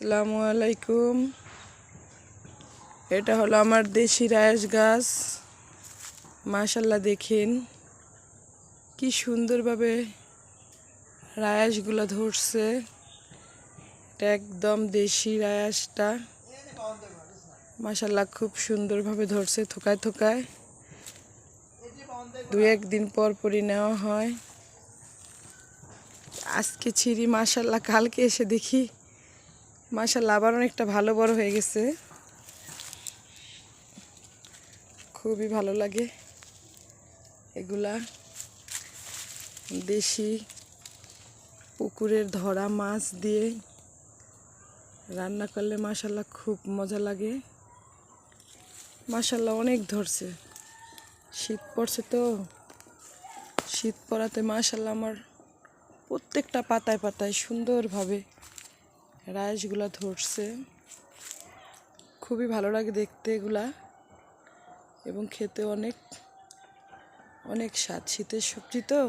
আসসালামু আলাইকুম। এটা হলো আমার দেশি রায়াস গাছ। মাশাল্লাহ, দেখেন কি সুন্দরভাবে রায়াসগুলো ধরছে। এটা একদম দেশি রায়াসটা। মাশাল্লাহ, খুব সুন্দরভাবে ধরছে থোকায় থোকায়। দু একদিন পর পরই নেওয়া হয়। আজকে ছিঁড়ি, মাশাল্লাহ কালকে এসে দেখি মাশাল্লাহ আবার অনেকটা ভালো বড় হয়ে গেছে। খুবই ভালো লাগে এগুলা। দেশি পুকুরের ধরা মাছ দিয়ে রান্না করলে মাশাল্লাহ খুব মজা লাগে। মাশাল্লাহ অনেক ধরছে। শীত পড়ছে তো, শীত পড়াতে মাশাল্লাহ আমার প্রত্যেকটা পাতায় পাতায় সুন্দরভাবে রাইসগুলা ধরছে। খুবই ভালো লাগে দেখতে এগুলা, এবং খেতে অনেক অনেক স্বাদ। শীতের সবজি তো।